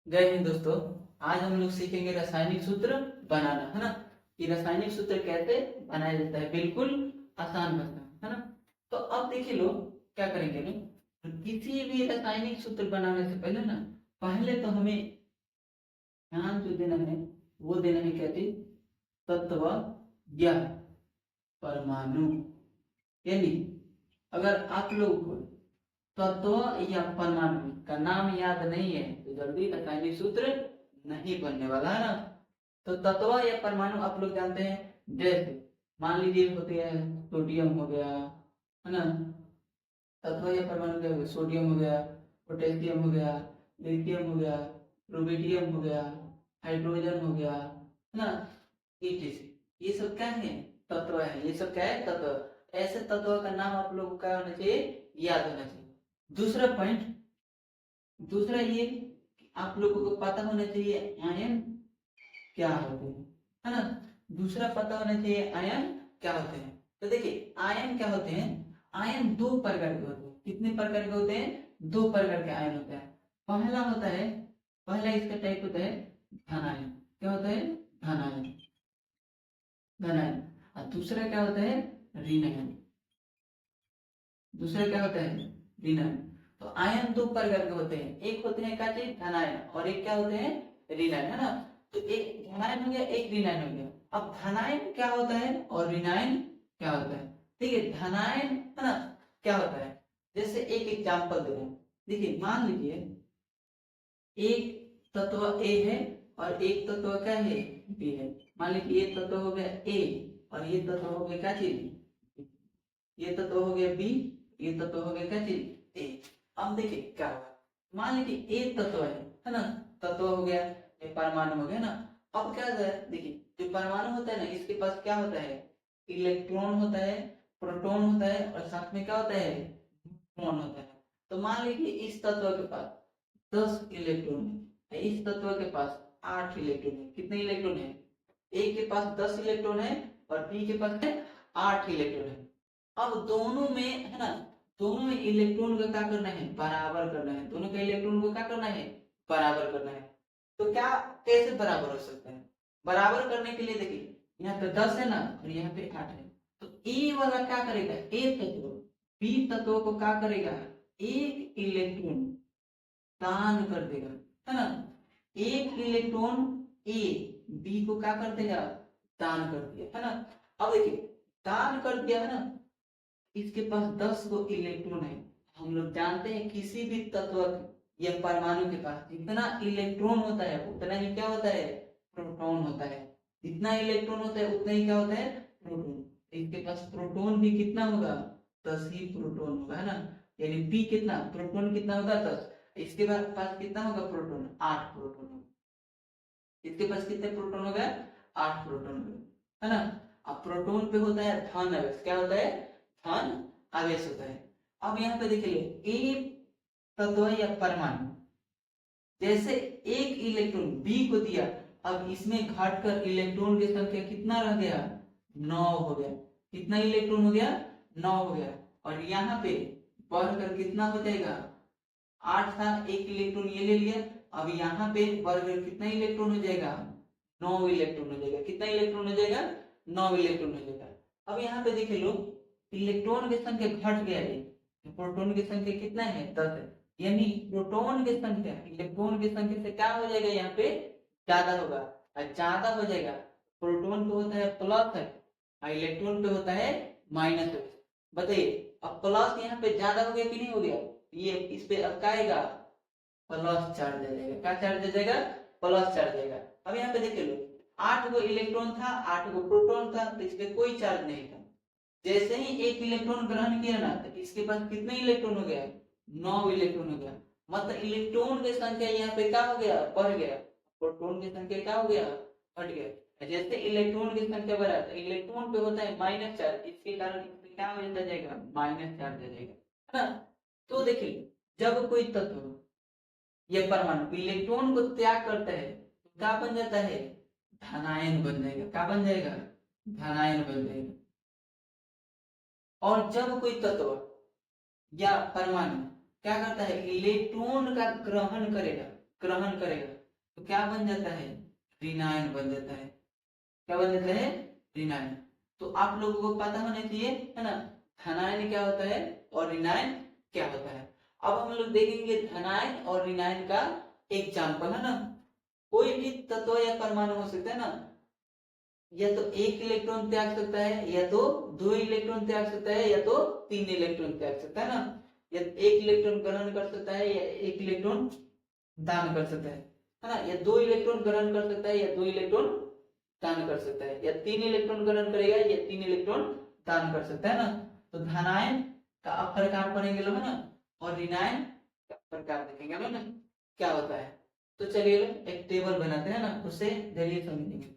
जय हिंद दोस्तों। आज हम लोग सीखेंगे रासायनिक सूत्र बनाना, है ना। कि रासायनिक सूत्र कैसे बनाया जाता है, बिल्कुल आसान भाषा में, है ना। तो अब देखिए लोग क्या करेंगे लोग, तो किसी भी रासायनिक सूत्र बनाने से पहले ना, पहले तो हमें ध्यान जो देना है वो देना है, क्या चीज, तत्व या परमाणु। यानी अगर आप लोग को तत्व या परमाणु का नाम याद नहीं है तो जल्दी रासायनिक सूत्र नहीं बनने वाला, है ना। तो तत्व या परमाणु आप लोग जानते हैं, जैसे मान लीजिए होते हैं, सोडियम हो गया, है ना। तत्व या परमाणु क्या हो गया, सोडियम हो गया, पोटेशियम हो गया, लिथियम हो गया, रुबिडियम हो गया, हाइड्रोजन हो गया, है ना। ये सब क्या है, तत्व है। ये सब क्या है, तत्व। ऐसे तत्व का नाम आप लोगों को क्या होना चाहिए, याद होना चाहिए। दूसरा पॉइंट, दूसरा ये कि आप लोगों को पता होना चाहिए आयन क्या होते हैं, है ना। दूसरा पता होना चाहिए आयन क्या होते हैं। तो देखिए आयन क्या होते हैं, आयन दो प्रकार के होते हैं। कितने प्रकार के होते हैं, दो प्रकार के आयन होते हैं। पहला होता है, पहला इसका टाइप होता है धनायन। क्या होता है, धनायन, धनायन। और दूसरा क्या होता है, ऋणायन। दूसरा क्या होता है, ऋणायन। तो आयन दो प्रकार के होते हैं, एक होते हैं क्या चीज, धनायन, और एक क्या होते हैं, ऋणायन, है ना। तो एक धनायन हो गया, एक ऋणायन हो गया। अब धनायन क्या होता है और ऋणायन क्या होता है, ठीक है। धनायन, है ना, क्या होता है, जैसे एक एग्जांपल दे रहे हैं। देखिए मान लीजिए एक तत्व ए है और एक तत्व क्या है, बी है। मान लीजिए ये तत्व हो गया ए और ये तत्व हो गया क्या चीज, ये तत्व हो गया बी, ये तत्व हो गया क्या चीज, ए। अब देखिए क्या होगा, मान लीजिए ए तत्व है ना, तत्व हो गया, ये परमाणु हो गया ना। अब क्या होता है, देखिए जो परमाणु होता है ना, इसके पास क्या होता है, इलेक्ट्रॉन होता है, प्रोटॉन होता है, और साथ में क्या होता है, न्यूट्रॉन होता है। तो मान लीजिए इस तत्व के पास 10 इलेक्ट्रॉन है, इस तत्व के पास 8 इलेक्ट्रॉन है। कितने इलेक्ट्रॉन है, ए के पास 10 इलेक्ट्रॉन है और बी के पास है 8 इलेक्ट्रॉन है। अब दोनों में, है ना, दोनों में इलेक्ट्रॉन का क्या करना है, बराबर करना है। दोनों के इलेक्ट्रॉन को क्या करना है, बराबर करना है। तो क्या, कैसे बराबर हो सकता है, बराबर करने के लिए देखिए यहाँ पे 10 है ना और यहाँ पे 8 है। तो ए वाला क्या करेगा, ए तत्व बी तत्व को क्या करेगा, एक इलेक्ट्रॉन दान कर देगा, है ना। एक इलेक्ट्रॉन ए बी को क्या कर देगा, दान कर दिया, है ना। अब देखिए दान कर दिया, है ना, इसके पास 10 इलेक्ट्रॉन है। हम लोग जानते हैं किसी भी तत्व या परमाणु के पास जितना इलेक्ट्रॉन होता है उतना ही क्या होता है, प्रोटॉन होता है। जितना इलेक्ट्रॉन होता है उतना ही क्या होता है, प्रोटॉन। इसके पास प्रोटॉन भी कितना होगा, 10 ही प्रोटॉन होगा, है ना। यानी पी कितना, प्रोटॉन कितना होगा, 10। इसके पास कितना होगा प्रोटॉन, 8 प्रोटॉन होगा। इसके पास कितने प्रोटॉन हो गए, 8 प्रोटॉन हो गए, है ना। अब प्रोटॉन पे होता है धन आवेश, क्या होता है, धन आवेश होता है। अब यहाँ पे देखिए एक तत्व या परमाणु जैसे एक इलेक्ट्रॉन बी को दिया, अब इसमें घटकर इलेक्ट्रॉन की संख्या कितना रह गया, 9 हो गया। कितना इलेक्ट्रॉन हो गया, 9 हो गया। और यहाँ पे बढ़कर कितना हो जाएगा, 8 था, एक इलेक्ट्रॉन ये ले लिया। अब यहाँ पे बढ़कर कितना इलेक्ट्रॉन हो जाएगा, 9 इलेक्ट्रॉन हो जाएगा। कितना इलेक्ट्रॉन हो जाएगा, 9 इलेक्ट्रॉन हो जाएगा। अब यहाँ पे देखिए लोग इलेक्ट्रॉन की संख्या घट गया है, प्रोटॉन की संख्या कितना है, 10 है। यानी प्रोटॉन की संख्या इलेक्ट्रॉन की संख्या से क्या हो जाएगा, यहाँ पे ज्यादा होगा। और ज्यादा हो जाएगा, प्रोटॉन पे होता है प्लस है और इलेक्ट्रॉन पे होता है माइनस है। बताइए अब प्लस यहाँ पे ज्यादा हो गया कि नहीं हो गया, ये इस पे अब क्या आएगा, प्लस चार्ज आ जाएगा। क्या चार्ज आ जाएगा, प्लस चार्ज आएगा। अब यहाँ पे देखिए लो 8 गो इलेक्ट्रॉन था, 8 गो प्रोटॉन था, तो इस पे कोई चार्ज नहीं था। जैसे ही एक इलेक्ट्रॉन ग्रहण किया ना, तो इसके पास कितने इलेक्ट्रॉन हो गया, 9 इलेक्ट्रॉन हो गया। मतलब इलेक्ट्रॉन की संख्या यहाँ पे क्या हो गया, बढ़ गया। प्रोटॉन की संख्या क्या हो गया, घट गया। जैसे इलेक्ट्रॉन की संख्या बढ़ा तो इलेक्ट्रॉन पे होता है माइनस चार्ज, इसके कारण इसमें क्या हो जाएगा, माइनस चार्ज आ जाएगा, है ना। तो देखिए जब कोई तत्व या परमाणु इलेक्ट्रॉन को त्याग करता है तो क्या बन जाता है, धनायन बन जाएगा। क्या बन जाएगा, धनायन बन जाएगा। और जब कोई तत्व या परमाणु क्या करता है, इलेक्ट्रॉन का ग्रहण करेगा, ग्रहण करेगा तो क्या बन जाता है, रिनाइन बन जाता है। क्या बन जाता है, रिनाइन। तो आप लोगों को पता होना चाहिए, है ना, धनायन क्या होता है और रिनाइन क्या होता है। अब हम लोग देखेंगे धनायन और रिनाइन का एग्जाम्पल, है ना। कोई भी तत्व या परमाणु हो सकता है ना, या तो एक इलेक्ट्रॉन त्याग सकता है, या तो दो इलेक्ट्रॉन त्याग सकता है, या तो तीन इलेक्ट्रॉन त्याग सकता है ना। या एक इलेक्ट्रॉन ग्रहण कर सकता है, या एक इलेक्ट्रॉन दान कर सकता है ना। या दो इलेक्ट्रॉन ग्रहण कर सकता है, या दो इलेक्ट्रॉन दान कर सकता है, या तीन इलेक्ट्रॉन ग्रहण करेगा, या तीन इलेक्ट्रॉन दान कर सकता है ना। तो धनायन का अब प्रकार पढ़ेंगे लोग, है ना, और ऋणायन का प्रकार देखेंगे लोग ना क्या होता है। तो चलिए लोग एक टेबल बनाते हैं ना, उससे जरिए समझेंगे।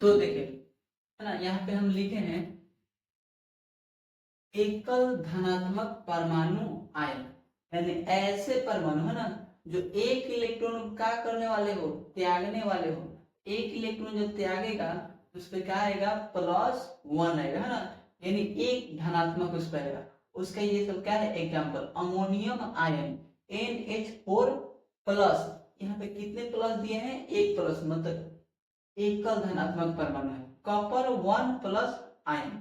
तो देखिए, है ना, यहाँ पे हम लिखे हैं एकल धनात्मक परमाणु आयन, यानी ऐसे परमाणु, है ना, जो एक इलेक्ट्रॉन क्या करने वाले हो, त्यागने वाले हो। एक इलेक्ट्रॉन जो त्यागेगा उस पर क्या आएगा, +1 आएगा, है ना, यानी एक धनात्मक उस पर आएगा। उसका ये सब क्या है, example, ammonium ion NH4 plus, यहाँ पे कितने प्लस दिए हैं, एक प्लस, मतलब एकल धनात्मक परमाणु है। कॉपर 1 प्लस आयन,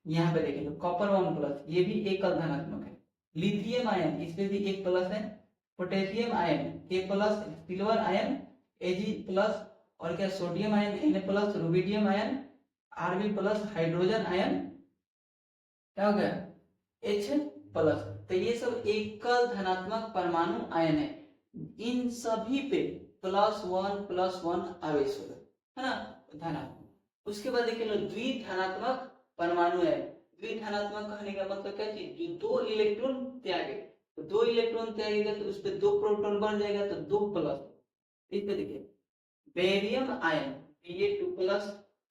यहाँ पे देखिए कॉपर 1 प्लस, ये भी एकल धनात्मक है। लिथियम आयन, इसमें भी एक प्लस है। Potassium ion K plus, silver ion Ag plus, और क्या sodium ion Na plus, rubidium ion Rb plus, hydrogen ion क्या हो गया, H प्लस। तो ये सब एकल धनात्मक परमाणु आयन है। इन सभी पे +1 आवेश होगा, है ना, धनात्मक। उसके बाद देखिए लो द्विधनात्मक परमाणु है। द्विधनात्मक कहने का मतलब क्या चीज, जो दो इलेक्ट्रॉन त्यागे, तो दो इलेक्ट्रॉन त्यागेगा तो उस पर दो प्रोटॉन बन जाएगा, तो दो प्लस। इस पे देखिए barium ion Ba2 plus,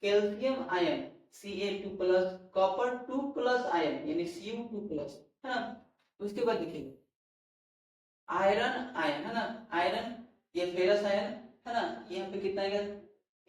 calcium ion Ca2 plus, copper 2 plus ion यानी Cu2 प्लस, है ना। उसके बाद देखिए आयरन आयन, है ना, आयरन ये फेरस आयन, है ना, यहाँ पे कितना आएगा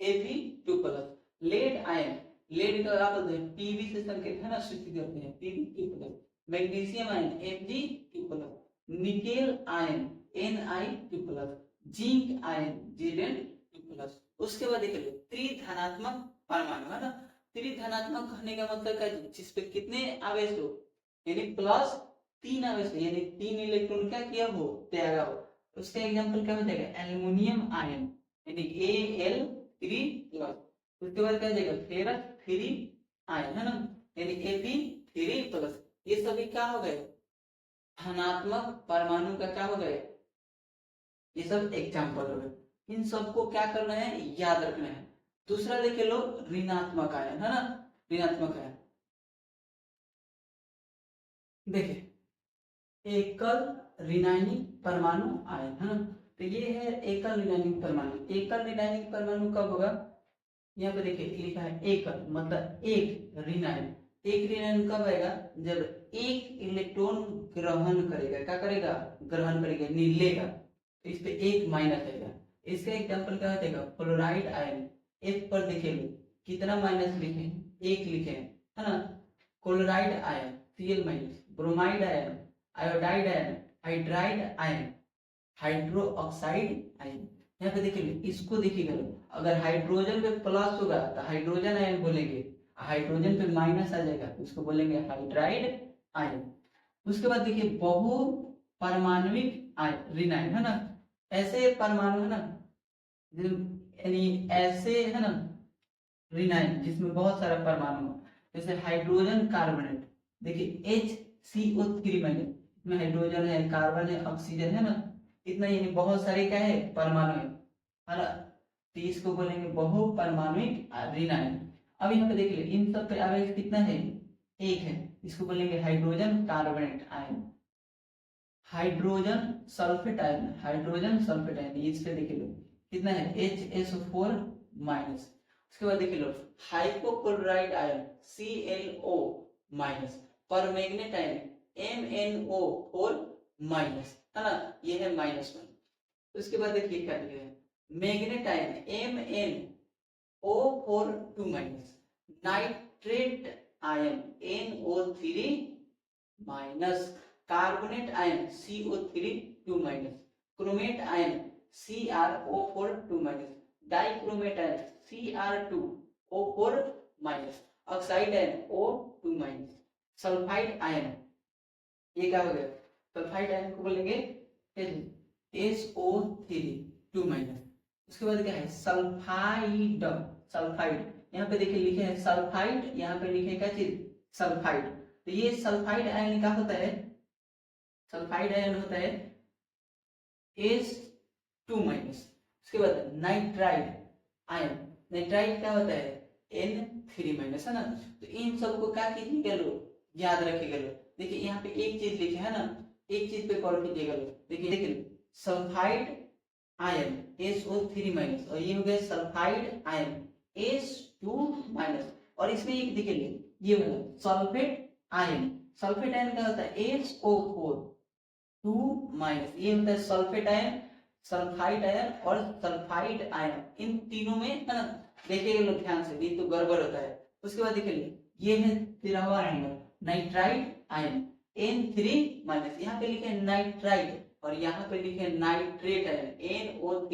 Fe2 plus. Lead ion, lead का आप पीवी से संकेत, है ना, सूचित करते हैं, Pb2 plus. Magnesium ion Mg2 plus. Nickel ion Ni2 plus. Zinc ion Zn2 plus. उसके बाद देखिए त्रिधनात्मक परमाणु, है ना। त्रिधनात्मक कहने का मतलब क्या, जिसपे कितने आवेश हो, यानी +3 आवेश, यानी 3 इलेक्ट्रॉन क्या किया हो, त्यागा हो। उसका एग्जांपल क्या हो जाएगा, एल्युमिनियम आयन यानी Al3 प्लस। उसके बाद क्या हो जाएगा फेरस 3 आयन, है ना, यानी Fe3 प्लस। ये सभी क्या हो गए, धनात्मक परमाणु का क्या हो गए, ये सब एग्जांपल हो गए। इन सबको क्या करना है, याद रखना है। दूसरा देखे लो ऋणात्मक आयन, है ना, ऋणात्मक आयन देखिए एकल ऋणायनिक परमाणु आयन, है ना। तो ये है एकल ऋणायनिक परमाणु। एकल ऋणायनिक परमाणु कब होगा, यहाँ पे देखिए लिखा है एकल, मतलब एक ऋणायन। एक ऋणायन कब आएगा, जब एक इलेक्ट्रॉन ग्रहण करेगा, क्या करेगा, ग्रहण करेगा, लेगा, तो इस पे एक माइनस आएगा। इसका एग्जांपल क्या हो जाएगा, क्लोराइड आयन। F पर देखिए कितना माइनस लिखे, एक लिखे, है ना। Chloride ion Cl minus, bromide ion, iodide ion, hydride ion, hydro oxide ion. यहाँ पे देखिए इसको देखिएगा, अगर हाइड्रोजन पे प्लस होगा तो हाइड्रोजन आयन बोलेंगे, हाइड्रोजन पे माइनस आ जाएगा तो इसको बोलेंगे हाइड्राइड आयन। उसके बाद देखिए बहु परमाणविक आयन ऋणायन, है ना। ऐसे परमाणु, है ना, यानी ऐसे, है ना, ऋणायन जिसमें बहुत सारा परमाणु हो, जैसे हाइड्रोजन कार्बोनेट, देखिए HCO3 माइनस, इसमें हाइड्रोजन है, कार्बन है, ऑक्सीजन, है ना, इतना, यानी बहुत सारे क्या है, परमाणु है ना। तो इसको बोलेंगे बहु परमाणुक ऋणायन। अब यहाँ पे देख ले इन सब पे आवेश कितना है, एक है, इसको बोलेंगे hydrogen carbonate ion. Hydrogen sulphate ion, hydrogen sulphate ion, इस पे देख लो कितना है HSO4 माइनस। उसके बाद देख लो hypochloride ion ClO minus, permanganate ion MnO4 minus, है ना, ये है -1। उसके बाद देखिए क्या लिखा है, manganate ion MnO4 2 minus, nitrate ion NO3 minus, carbonate ion CO3 2 minus. Chromate ion CrO4 2 minus, dichromate ion Cr2O4 minus, oxide ion O2 minus, sulphide ion, ये क्या हो गया, सल्फाइड आयन को बोलेंगे SO3 2 माइनस। उसके बाद क्या है सल्फाइड, सल्फाइड यहाँ पे देखिए लिखे हैं सल्फाइड, यहाँ पे लिखे क्या चीज सल्फाइड। तो ये सल्फाइड आयन क्या होता है, सल्फाइड आयन होता है S2 माइनस। उसके बाद नाइट्राइड आयन, नाइट्राइड क्या होता है N3 माइनस, है ना। तो इन सबको क्या कीजिएगा लोग याद रखिएगा लोग। देखिए यहाँ पे एक चीज लिखे है ना, एक चीज पे गौर कीजिएगा लोग। देखिए सल्फाइड आयन SO3 माइनस और ये हो गया सल्फाइड आयन S2 माइनस। और इसमें एक देखिए ये वाला सल्फेट आयन, सल्फेट आयन क्या होता है SO4 2 माइनस, ये होता है सल्फेट आयन, सल्फाइड आयन और सल्फाइड आयन। इन तीनों में है ना, देखिएगा लोग ध्यान से, नहीं तो गड़बड़ होता है। उसके बाद देखिए ये है 13वां नंबर नाइट्राइड आयन N3 माइनस, यहाँ पे लिखे नाइट्राइड और यहाँ पे लिखे नाइट्रेट आयन NO3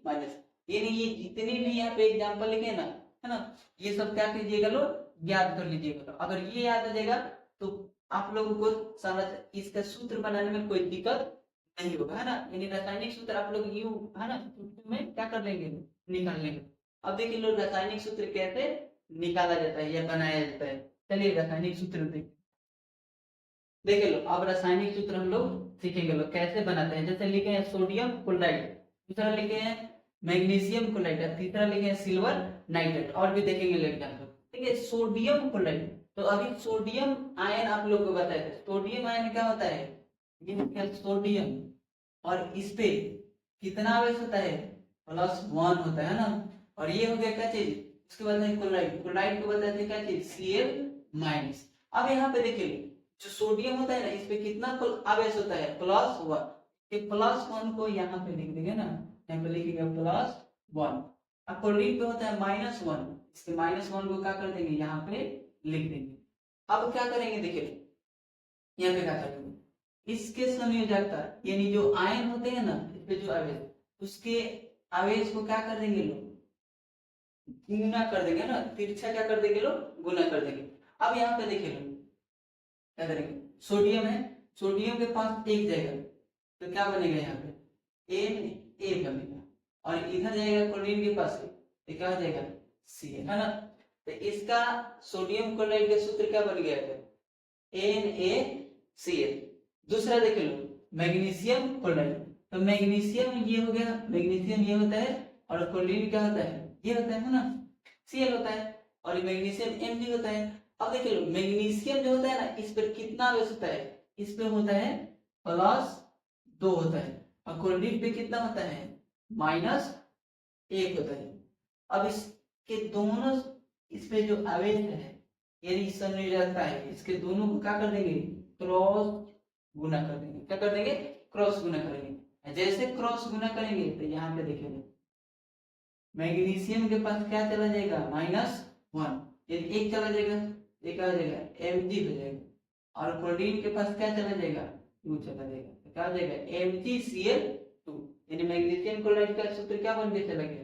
माइनस। यानी ये जितने भी यहाँ पे एग्जांपल लिखे ना, है ना, ये सब क्या कीजिएगा लोग याद कर लीजिएगा। अगर ये याद आ जाएगा तो आप लोगों को समझ इसका सूत्र बनाने में कोई दिक्कत नहीं होगा, है ना। यानी रासायनिक सूत्र आप लोग यूं है ना में क्या कर लेंगे निकाल लेंगे। अब देखिए लोग रासायनिक सूत्र कैसे निकाला जाता है या बनाया जाता है। चलिए रासायनिक सूत्र देखे लो। अब रासायनिक सूत्र हम लोग सीखेंगे लोग कैसे बनाते हैं। जैसे लिखे हैं सोडियम क्लोराइड, दूसरा लिखे हैं मैग्नीशियम क्लोराइड, तीसरा लिखे हैं सिल्वर नाइट्रेट, और भी देखेंगे लोग एग्जाम्पल। ठीक है सोडियम क्लोराइड, तो अभी सोडियम आयन आप लोग को बताए थे। सोडियम आयन क्या होता है, ये सोडियम और इस पे कितना आवेश होता है +1 होता है ना। और ये हो गया क्या चीज, उसके बाद क्लोराइड, क्लोराइड को बताते हैं क्या चीज Cl-। अब यहाँ पे देखिए जो सोडियम होता है ना इस पे कितना आवेश होता है +1, ये +1 को यहाँ पे लिख देंगे ना, यहाँ पे लिखेंगे +1। अब क्लोरीन पे होता है -1, इसके -1 को क्या कर देंगे यहाँ पे लिख देंगे। अब क्या करेंगे देखिए यहाँ पे क्या करेंगे, इसके संयोजकता यानी जो आयन होते हैं ना इस पे जो आवेश, उसके आवेश को क्या कर देंगे लोग गुना कर देंगे ना, तिरछा क्या कर देंगे लोग गुना कर देंगे। अब यहाँ पे देखिए लोग क्या करेंगे, सोडियम है, सोडियम के पास एक जगह तो क्या बनेगा यहाँ पे Na बनेगा, और इधर जाएगा क्लोरीन के पास तो क्या हो जाएगा Cl, है ना। तो इसका सोडियम क्लोराइड का सूत्र क्या बन गया है NaCl। दूसरा देख लो मैग्नीशियम क्लोराइड, तो मैग्नीशियम ये हो गया, मैग्नीशियम ये होता है और क्लोरीन क्या होता है ये होता है ना Cl होता है, और मैग्नीशियम Mg होता है। अब देखिए लो मैग्नीशियम जो होता है ना इस पर कितना आवेश होता है, इस पे होता है +2 होता है, और क्लोरीन पे कितना होता है -1 होता है। अब इसके दोनों इस पे जो आवेश है यदि संयोजकता है इसके दोनों को क्या कर देंगे क्रॉस गुना कर देंगे, क्या कर देंगे क्रॉस गुना करेंगे। जैसे क्रॉस गुना करेंगे तो यहाँ पे देखेंगे मैग्नीशियम के पास क्या चला जाएगा -1, यदि एक चला जाएगा एक आ जाएगा Mg हो जाएगा, और क्लोरीन के पास क्या चला जाएगा 2 चला जाएगा, तो क्या हो जाएगा MgCl2। यानी मैग्नीशियम क्लोराइड का सूत्र क्या बन के चला गया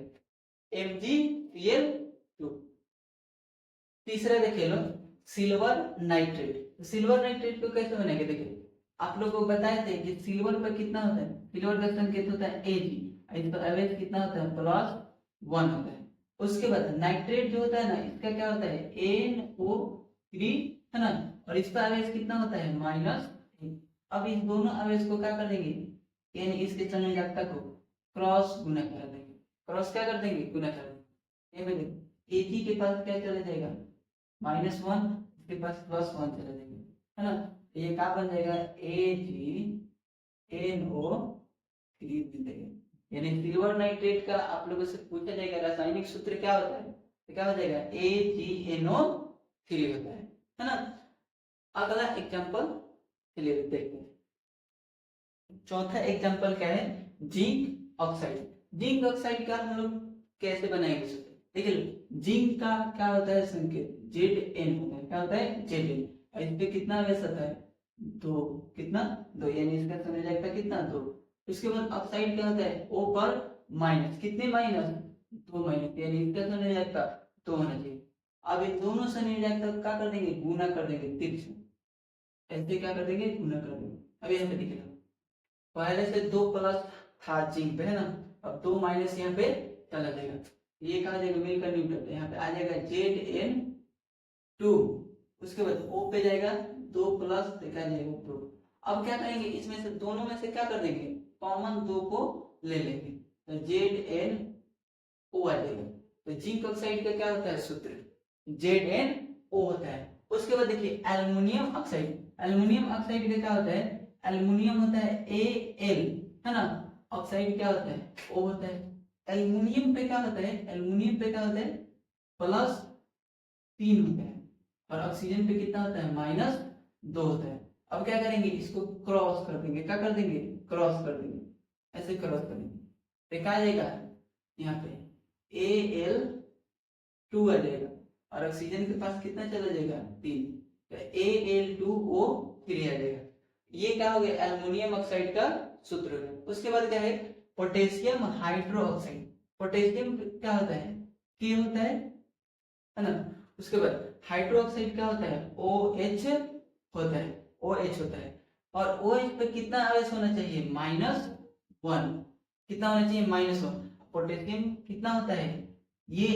MgCl2। तीसरा देखिए लो सिल्वर नाइट्रेट, सिल्वर नाइट्रेट को कैसे बनाएंगे देखिए आप लोग को बताए थे कि सिल्वर पर कितना होता है, सिल्वर का संकेत होता है Ag, इस पर आवेश कितना होता है +1 होता है। उसके बाद नाइट्रेट जो होता है ना इसका क्या होता है NO3 है ना, और इस पर आवेश कितना होता है -1। अब इस दोनों आवेश को क्या कर देंगे यानी इसके संयोजकता को क्रॉस गुना कर देंगे, क्रॉस क्या कर देंगे गुना कर देंगे। Ag के पास क्या चला जाएगा -1, इसके पास +1 चला जाएगा, है ना। ये क्या बन जाएगा AgNO3 बन जाएगा। यानी सिल्वर नाइट्रेट का आप लोगों से पूछा जाएगा रासायनिक सूत्र क्या होता है, तो क्या हो जाएगा AgNO3 होता है ना। अगला एग्जांपल चलिए देखते हैं। चौथा एग्जांपल क्या है जिंक ऑक्साइड। जिंक ऑक्साइड का हम लोग कैसे बनाएंगे सूत्र देखिए, जिंक का क्या होता है संकेत Zn होता है, क्या होता है Zn। इस पे कितना आवेश होता है 2, कितना 2, यानी इसका संयोजकता कितना 2, उसके बाद ऑक्साइड क्या होता है O पर माइनस, कितने माइनस 2 माइनस, यानी इसका संयोजक का 2 होना चाहिए। अब इन दोनों संयोजक क्या कर देंगे गुना कर देंगे 3 से, ऐसे क्या कर देंगे गुना कर देंगे। अब यहाँ पे देखिए पहले से 2 प्लस था जिंक पे है ना, अब 2 माइनस यहाँ पे चला जाएगा, ये कहा जाएगा मिलकर न्यूट्रल, यहाँ पे आ जाएगा Zn2, उसके बाद O पे जाएगा 2 प्लस देखा जाएगा 2। अब क्या करेंगे इसमें से दोनों में से क्या कर देंगे कॉमन 2 को ले लेंगे, तो ZnO आ जाएगा। तो जिंक ऑक्साइड का क्या होता है सूत्र ZnO होता है। उसके बाद देखिए एल्युमिनियम ऑक्साइड, एल्युमिनियम ऑक्साइड का क्या होता है, एल्युमिनियम होता है Al है ना, ऑक्साइड क्या होता है O होता है। एल्युमिनियम पे क्या होता है, एल्युमिनियम पे क्या होता है +3 होता है और ऑक्सीजन पे कितना होता है -2 होता है। अब क्या करेंगे इसको क्रॉस कर देंगे, क्या कर देंगे क्रॉस कर देंगे, ऐसे क्रॉस करेंगे तो क्या आ जाएगा यहाँ पे Al2 आ जाएगा और ऑक्सीजन के पास कितना चला जाएगा 3, तो Al2O3 आ जाएगा। ये क्या हो गया एल्युमिनियम ऑक्साइड का सूत्र है। उसके बाद क्या है पोटेशियम हाइड्रोक्साइड, पोटेशियम क्या होता है के होता है ना। उसके बाद हाइड्रोक्साइड क्या होता है OH होता है, OH होता है और OH पे कितना आवेश होना चाहिए -1, कितना होना चाहिए -1। पोटेशियम कितना होता है ये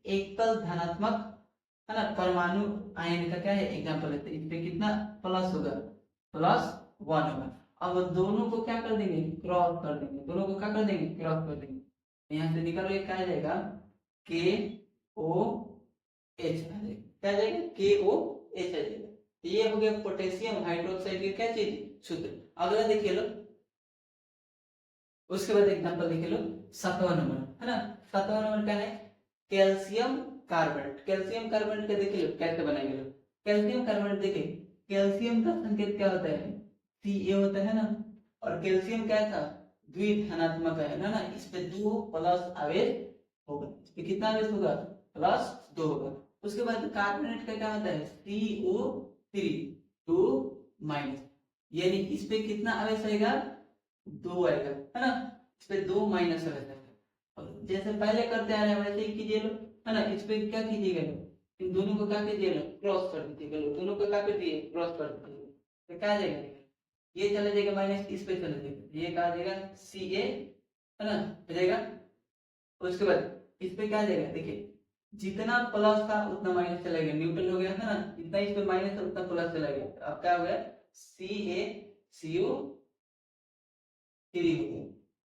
एकल धनात्मक है ना परमाणु आयन का क्या है एग्जांपल है, तो इस पे कितना प्लस होगा +1 होगा। अब दोनों को क्या कर देंगे क्रॉस कर देंगे, दोनों को क्या कर देंगे क्रॉस कर देंगे, यहाँ से निकल के क्या आ जाएगा KOH आ जाएगा, क्या आ जाएगा KOH आ जाएगा। ये हो गया पोटेशियम हाइड्रोक्साइड की क्या चीज सूत्र। अगला देखिए लो, उसके बाद एग्जांपल देखिए लो 7वां नंबर है ना, 7वां नंबर क्या है कैल्शियम कार्बोनेट। कैल्शियम कार्बोनेट का देखिए लो कैसे बनाएंगे लोग, कैल्शियम कार्बोनेट देखिए कैल्शियम का संकेत क्या होता है Ca होता है ना, और कैल्शियम क्या था द्विधनात्मक है ना, इस पे 2 प्लस आवेश होगा, इस पे कितना आवेश होगा +2 होगा। उसके बाद कार्बोनेट का क्या होता है CO3 2-, यानी इस पे कितना आवेश आएगा 2 आएगा है ना, इस पे 2 माइनस आवेश आएगा। जैसे पहले करते आ रहे हैं वैसे ही कीजिए लो है ना, इस पे क्या कीजिएगा इन दोनों को क्या कीजिए लो क्रॉस कर दीजिएगा, लो दोनों को क्या कर दिए क्रॉस कर दीजिए, तो क्या आ जाएगा ये चला जाएगा माइनस, इस पे चला जाएगा, ये क्या आ जाएगा Ca है ना हो जाएगा। उसके बाद इस पे क्या आ जाएगा देखिए जितना प्लस था उतना माइनस चला गया, न्यूट्रल हो गया है ना, जितना इस पे माइनस था उतना प्लस चला गया, अब क्या हो गया CaCO3 हो गया।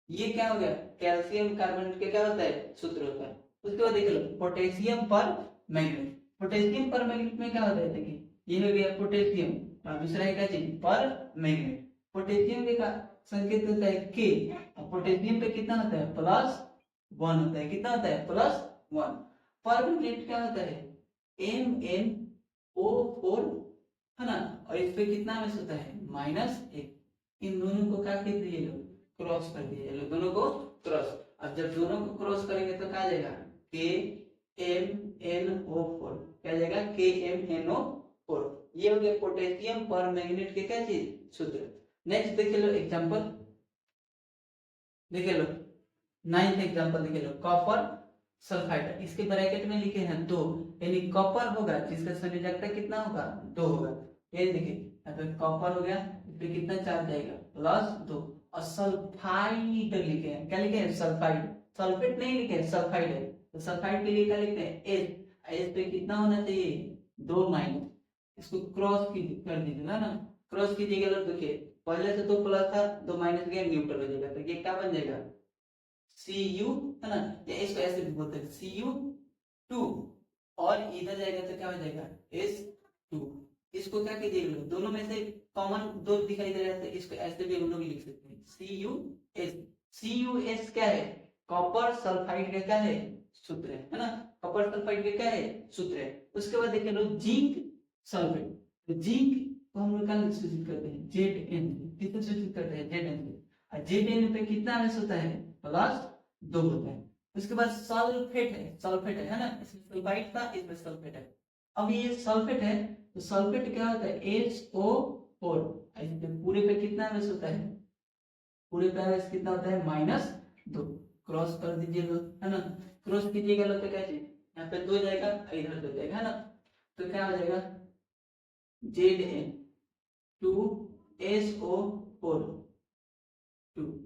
ये क्या हो गया कैल्शियम कार्बोनेट का क्या होता है सूत्र होता है। उसके बाद देख लो पोटेशियम पर मैग्नेट, पोटेशियम पर मैग्नेट में क्या होता है देखिए ये हो गया पोटेशियम और दूसरा है क्या चीज पर मैग्नेट। पोटेशियम का संकेत होता है K और पोटेशियम पे कितना होता है +1 होता है, कितना होता है +1। पर मैग्नेट क्या होता है MnO4 है ना, और इस पे कितना आवेश होता है -1। इन दोनों को क्या कहते हैं लोग क्रॉस कर दिए लोग, दोनों को क्रॉस। अब जब दोनों को क्रॉस करेंगे तो क्या आ जाएगा KMnO4, क्या जाएगा KMnO4। ये हो गया पोटेशियम पर मैग्नेट के क्या चीज सूत्र। नेक्स्ट देख लो एग्जांपल, देख लो 9th एग्जांपल देख लो कॉपर सल्फाइड, इसके ब्रैकेट में लिखे हैं 2, यानी कॉपर होगा जिसका संयोजकता कितना होगा 2 होगा। ये देखिए यहाँ पे कॉपर हो गया, इस पे कितना चार्ज आएगा +2, और सल्फाइड लिखे हैं, क्या लिखे हैं सल्फाइड, सल्फेट नहीं लिखे हैं सल्फाइड है, तो सल्फाइड के लिए क्या लिखते हैं H पे कितना होना चाहिए 2-, इसको क्रॉस कर दीजिएगा ना, क्रॉस कीजिएगा तो देखिए पहले से 2 प्लस था 2 माइनस गया न्यूट्रल हो जाएगा, तो ये क्या बन जाएगा Cu है ना, या इसको ऐसे भी बोलते हैं Cu2 और इधर जाएगा तो क्या हो जाएगा S2। इसको क्या कीजिएगा दोनों में से कॉमन 2 दिखाई दे रहा है तो इसको ऐसे भी हम लोग लिख सकते हैं CuS क्या है कॉपर सल्फाइड का क्या है सूत्र है ना, कॉपर सल्फाइड का क्या है सूत्र है। उसके बाद देखिए लो जिंक सल्फेट, तो जिंक को हम लोग क्या सूचित करते हैं Zn, किससे सूचित करते हैं Zn से, और Zn पे कितना आवेश होता है +2 होता है। उसके बाद सल्फेट है ना, इसमें सल्फाइड था इसमें सल्फेट है। अब ये सल्फेट है तो सल्फेट क्या होता है SO4, पूरे पे कितना आवेश होता है पूरे पैराग्राफ कितना होता है -2। क्रॉस कर दीजिएगा, है ना, क्रॉस कीजिएगा तो क्या चीज यहाँ पे 2 जाएगा, इधर 2 जाएगा, है ना, तो क्या हो जाएगा ZN2SO4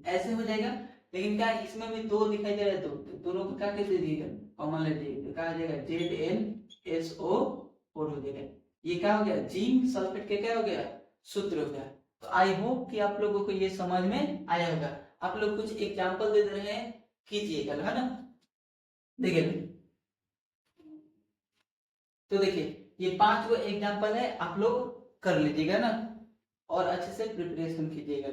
ऐसे हो जाएगा। लेकिन क्या इसमें भी 2 दिखाई दे रहा है, तो दोनों को क्या कैसे दीजिएगा कॉमन ले लीजिए, तो क्या हो जाएगा ZnSO4 हो जाएगा। ये क्या हो गया जिंक सल्फेट के क्या हो गया सूत्र हो गया। तो आई होप कि आप लोगों को ये समझ में आया होगा। आप लोग कुछ एग्जांपल दे रहे हैं, कीजिएगा, है ना। देखिए तो देखिए ये 5 एग्जांपल है, आप लोग कर लीजिएगा ना, और अच्छे से प्रिपरेशन कीजिएगा।